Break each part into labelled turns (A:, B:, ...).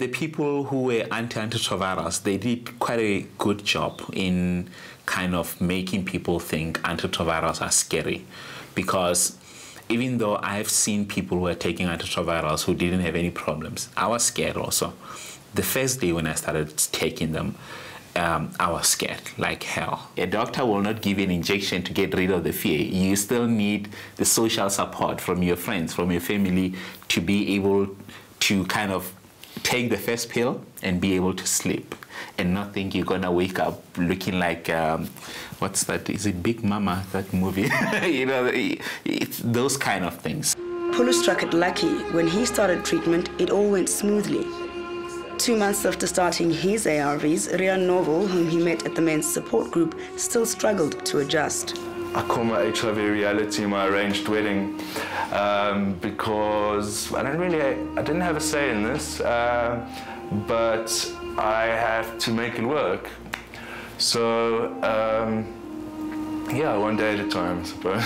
A: The people who were anti-antiretrovirals, they did quite a good job in kind of making people think antiretrovirals are scary, because even though I've seen people who are taking antiretrovirals who didn't have any problems, I was scared also. The first day when I started taking them, I was scared like hell. A doctor will not give you an injection to get rid of the fear. You still need the social support from your friends, from your family, to be able to kind of take the first pill and be able to sleep and not think you're gonna wake up looking like, what's that? Is it Big Mama, that movie? You know, it's those kind of things.
B: Pulu struck it lucky. When he started treatment, it all went smoothly. 2 months after starting his ARVs, Rian Novel, whom he met at the men's support group, still struggled to adjust.
C: I call my HIV reality my arranged wedding because I didn't have a say in this, but I have to make it work. So, yeah, one day at a time, I suppose.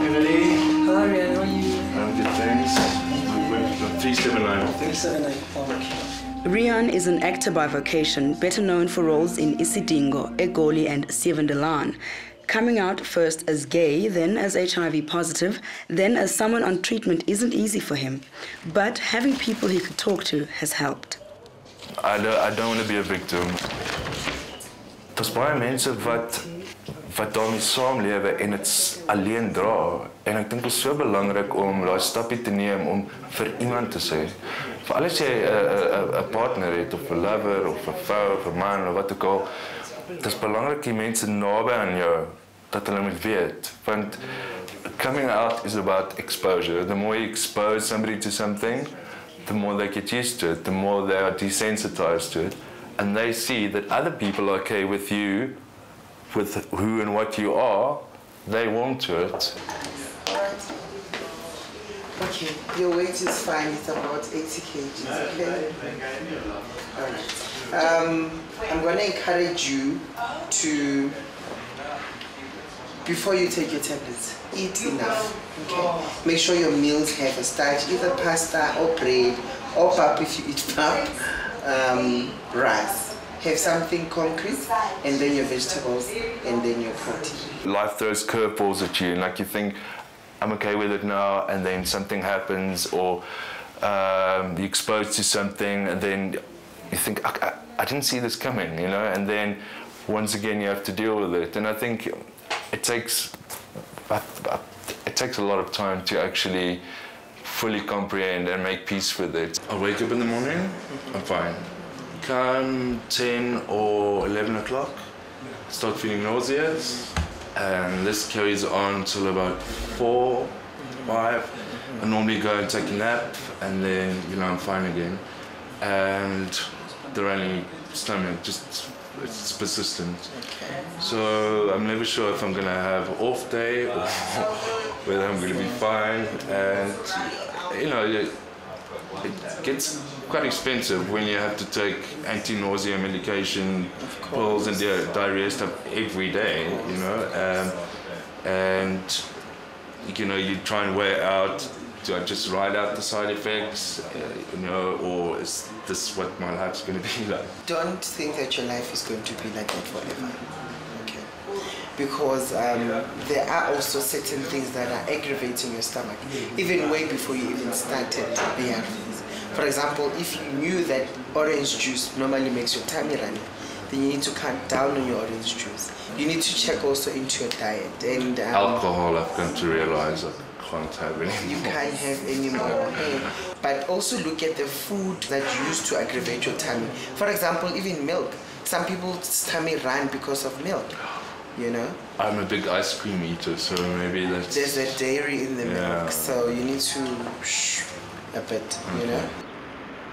D: Emily. Hi, Rian, how are you?
C: I'm good, thanks. 379.
D: 379.
B: Rian is an actor by vocation, better known for roles in Isidingo, Egoli and Sievendelaan. Coming out first as gay, then as HIV positive, then as someone on treatment isn't easy for him. But having people he could talk to has helped.
C: I don't want to be a victim. Daar's baie mense wat daarmee saamlewe en dit alleen dra. En ek dink dit is so belangrik om daai stappie te neem om vir iemand te sê. Vir al is jy 'n partner het of 'n lover of 'n vrou of 'n man of wat ook al, dit is belangrik die mense naby aan jou dat hulle moet weet. Want coming out is about exposure. The more you expose somebody to something, the more they get used to it, the more they are desensitized to it, and they see that other people are okay with you, with who and what you are, they warm to it.
E: Okay, your weight is fine, it's about 80 kgs, okay? Alright. I'm going to encourage you to, before you take your tablets, eat enough, okay? Make sure your meals have a starch, either pasta or bread, or pap if you eat pap, rice. Have something concrete, and then your vegetables, and then your protein.
C: Life throws curveballs at you, and like you think, I'm okay with it now, and then something happens, or you're exposed to something, and then you think, I didn't see this coming, you know, and then once again you have to deal with it. And I think it takes a lot of time to actually fully comprehend and make peace with it. I wake up in the morning, I'm fine. Come 10 or 11 o'clock, start feeling nauseous, and this carries on till about 4, 5. I normally go and take a nap, and then, you know, I'm fine again. And the running stomach, it's persistent.
E: Okay.
C: So I'm never sure if I'm gonna have an off day or whether I'm gonna be fine. And, you know, it gets quite expensive when you have to take anti-nausea medication, pills and diarrhea stuff every day, you know. And you know, you try and weigh out, do I just ride out the side effects, you know, or is this what my life's going to be like?
E: Don't think that your life is going to be like that forever, okay? Because there are also certain things that are aggravating your stomach, even way before you even started ARVs. For example, if you knew that orange juice normally makes your tummy run, then you need to cut down on your orange juice. You need to check also into your diet. And
C: alcohol, I've come to realize I can't have anymore.
E: You can't have any more. Okay. But also look at the food that you use to aggravate your tummy. For example, even milk. Some people's tummy run because of milk, you know?
C: I'm a big ice cream eater, so maybe that's...
E: There's a dairy in the milk, so you need to a bit, you know?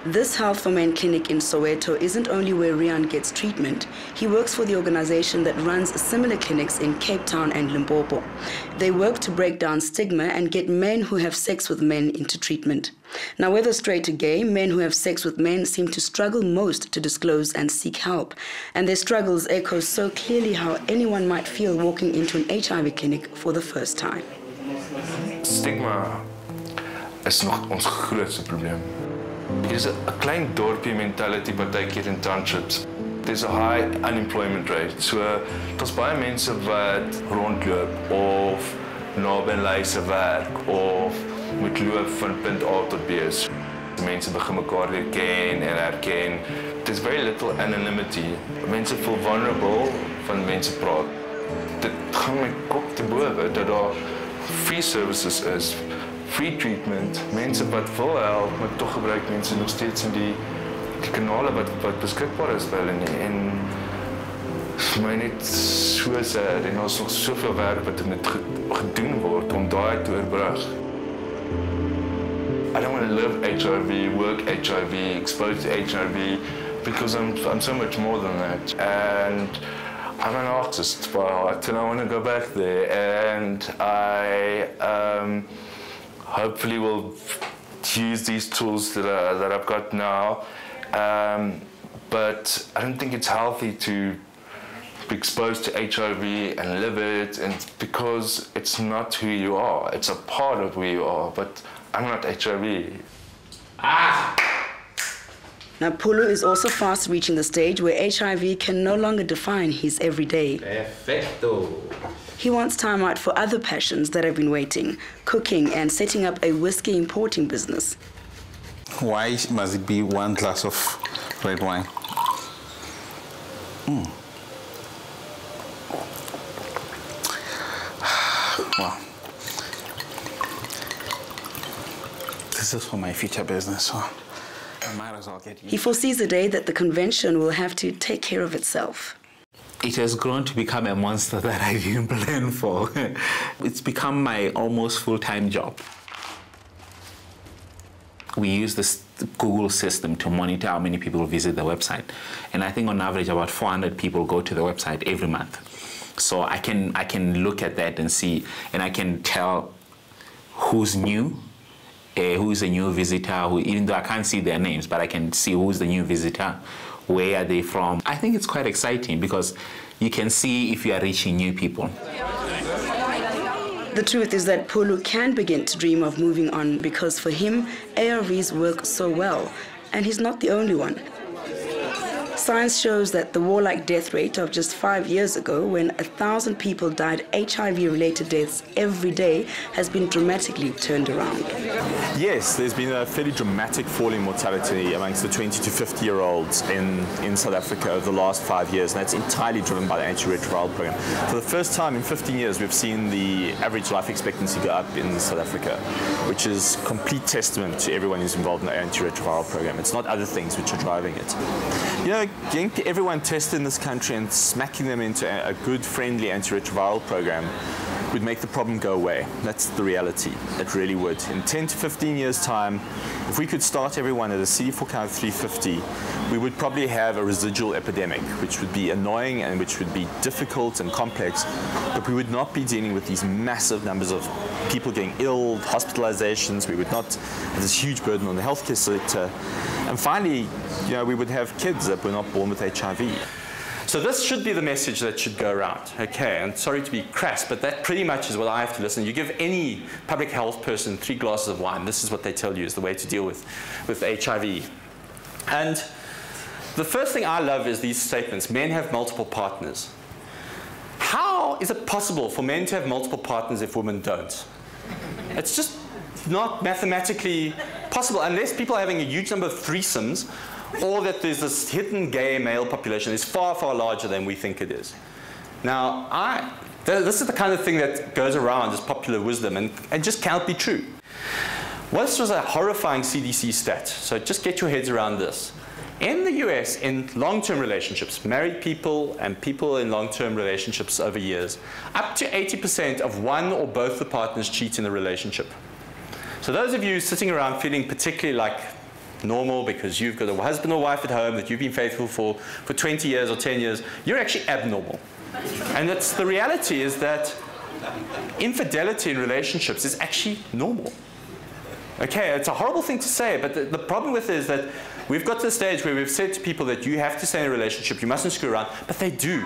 B: This Health for Men clinic in Soweto isn't only where Rian gets treatment. He works for the organization that runs similar clinics in Cape Town and Limpopo. They work to break down stigma and get men who have sex with men into treatment. Now, whether straight or gay, men who have sex with men seem to struggle most to disclose and seek help. And their struggles echo so clearly how anyone might feel walking into an HIV clinic for the first time.
C: Stigma is nog ons grootste probleem. There's a klein dorpie mentality partykeer in townships. There's a high unemployment rate. So daar's baie mense wat rondloop of naby hulle se werk of moet loop van punt A tot B. So mense begin mekaar weer ken en herken. There's very little anonymity. Mense voel vulnerable van mense praat. Dit gaan my kop te bowe dat daar free services is, free treatment. Mense wat wil help, maar tog gebruik mense nog steeds in die kanale wat beskikbaar is by hulle nie. En vir my net so sad en daar's nog soveel werk wat moet gedoen word om daai te oorbrug. I don't want to live HIV, work HIV, exposed to HIV, because I'm so much more than that. And I'm an artist by heart, and I want to go back there. And I hopefully will use these tools that I've got now. But I don't think it's healthy to be exposed to HIV and live it, and because it's not who you are. It's a part of who you are, but I'm not HIV.
B: Now, Pulu is also fast reaching the stage where HIV can no longer define his everyday.
A: Perfecto.
B: He wants time out for other passions that have been waiting, cooking and setting up a whiskey importing business.
F: Why must it be one glass of red wine? Wow. This is for my future business, so I might as well get you.
B: He foresees a day that the convention will have to take care of itself.
A: It has grown to become a monster that I didn't plan for. It's become my almost full-time job. We use this Google system to monitor how many people visit the website. And I think on average about 400 people go to the website every month. So I can look at that and see, and I can tell who's new, who's a new visitor, even though I can't see their names, but I can see who's the new visitor, where are they from. I think it's quite exciting because you can see if you are reaching new people.
B: The truth is that Pulu can begin to dream of moving on because for him, ARVs work so well, and he's not the only one. Science shows that the warlike death rate of just 5 years ago, when 1,000 people died HIV-related deaths every day, has been dramatically turned around.
G: Yes, there's been a fairly dramatic fall in mortality amongst the 20 to 50-year-olds in South Africa over the last 5 years, and that's entirely driven by the antiretroviral program. For the first time in 15 years, we've seen the average life expectancy go up in South Africa, which is complete testament to everyone who's involved in the antiretroviral program. It's not other things which are driving it. You know, getting everyone tested in this country and smacking them into a good, friendly antiretroviral program would make the problem go away. That's the reality. It really would. In 10 to 15 years' time, if we could start everyone at a CD4 count of 350, we would probably have a residual epidemic, which would be annoying and which would be difficult and complex, but we would not be dealing with these massive numbers of people getting ill, hospitalizations. We would not have this huge burden on the healthcare sector. And finally, you know, we would have kids that were not born with HIV. So this should be the message that should go around. Okay, and sorry to be crass, but that pretty much is what I have to listen. You give any public health person 3 glasses of wine, this is what they tell you is the way to deal with HIV. And the first thing I love is these statements. Men have multiple partners. How is it possible for men to have multiple partners if women don't? It's just not mathematically possible unless people are having a huge number of threesomes, or that there's this hidden gay male population is far, far larger than we think it is. Now, this is the kind of thing that goes around as popular wisdom and just can't be true. Well, this was a horrifying CDC stat, so just get your heads around this. In the US, in long-term relationships, married people and people in long-term relationships over years, up to 80% of one or both the partners cheat in the relationship. So those of you sitting around feeling particularly like normal because you've got a husband or wife at home that you've been faithful for 20 years or 10 years, you're actually abnormal. And that's the reality is that infidelity in relationships is actually normal. Okay, it's a horrible thing to say, but the problem with it is that we've got to the stage where we've said to people that you have to stay in a relationship, you mustn't screw around, but they do.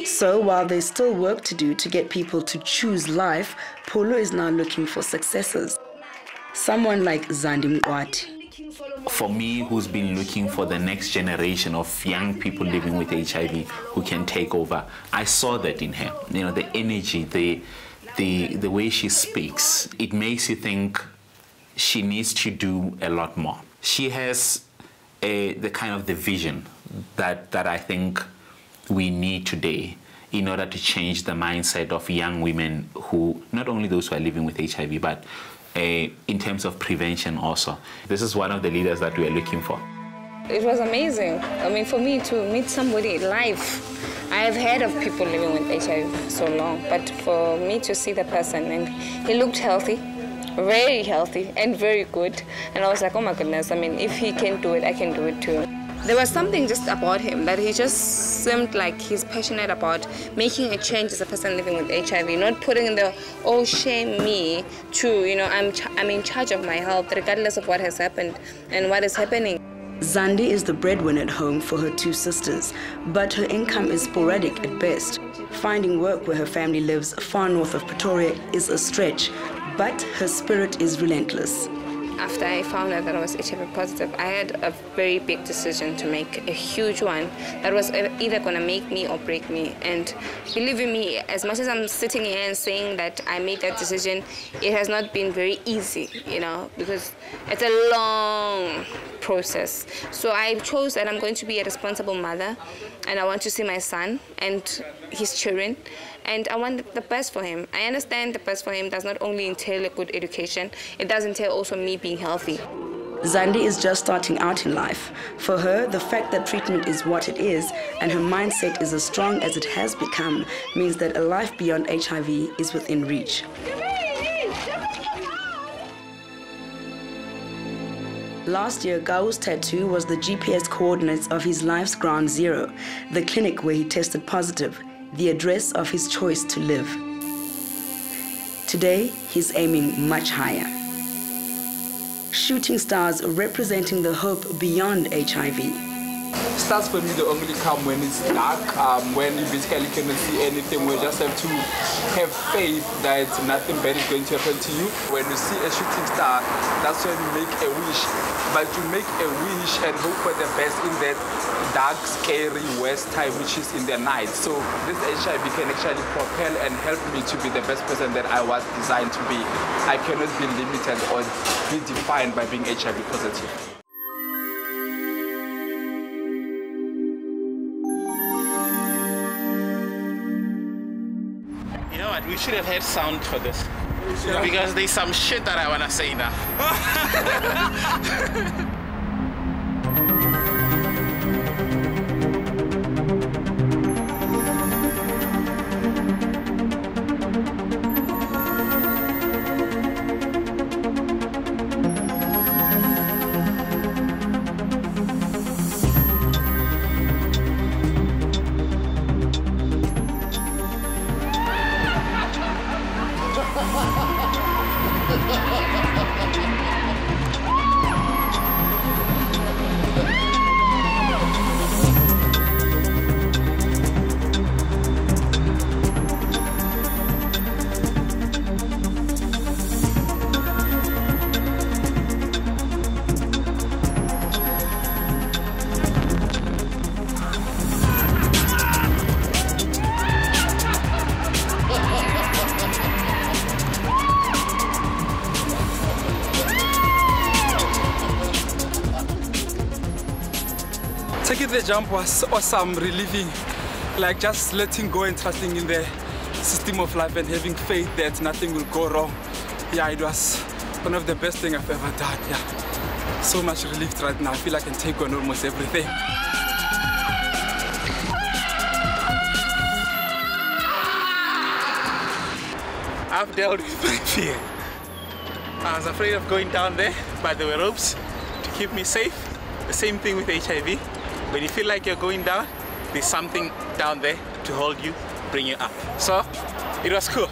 B: So while there's still work to do to get people to choose life, Pulu is now looking for successors. someone like Zandi Mkwati.
A: For me, who's been looking for the next generation of young people living with HIV who can take over, I saw that in her. You know, the energy, the way she speaks, it makes you think she needs to do a lot more. She has the kind of the vision that I think we need today in order to change the mindset of young women who, not only those who are living with HIV, but in terms of prevention also. This is one of the leaders that we are looking for.
H: It was amazing. I mean, for me to meet somebody live. I have heard of people living with HIV so long, but for me to see the person, and he looked healthy, very healthy and very good. And I was like, oh my goodness, I mean, if he can do it, I can do it too. There was something just about him that he just seemed like he's passionate about making a change as a person living with HIV, not putting in the, oh, shame me, too, you know, I'm in charge of my health regardless of what has happened and what is happening.
B: Zandi is the breadwinner at home for her two sisters, but her income is sporadic at best. Finding work where her family lives far north of Pretoria is a stretch, but her spirit is relentless.
H: After I found out that I was HIV positive, I had a very big decision to make, a huge one, that was either going to make me or break me. And believe in me, as much as I'm sitting here and saying that I made that decision, it has not been very easy, you know, because it's a long process. So I chose that I'm going to be a responsible mother, and I want to see my son and his children, and I want the best for him. I understand the best for him does not only entail a good education, it does entail also me being healthy.
B: Zandi is just starting out in life. For her, the fact that treatment is what it is and her mindset is as strong as it has become means that a life beyond HIV is within reach. Last year, Gau's tattoo was the GPS coordinates of his life's ground zero, the clinic where he tested positive, the address of his choice to live. Today, he's aiming much higher. Shooting stars representing the hope beyond HIV.
I: Stars for me, they only come when it's dark, when you basically cannot see anything. We just have to have faith that nothing bad is going to happen to you. When you see a shooting star, that's when you make a wish. But you make a wish and hope for the best in that dark, scary West time, which is in the night. So this HIV can actually propel and help me to be the best person that I was designed to be. I cannot be limited or be defined by being HIV positive.
F: You know what, we should have had sound for this. Because there's some shit that I want to say now.
I: Taking the jump was awesome, relieving, like just letting go and trusting in the system of life and having faith that nothing will go wrong. Yeah, it was one of the best things I've ever done, yeah. So much relief right now. I feel I can take on almost everything.
F: I've dealt with my fear. I was afraid of going down there, but there were ropes to keep me safe. The same thing with HIV. When you feel like you're going down, there's something down there to hold you, bring you up. So, it was cool.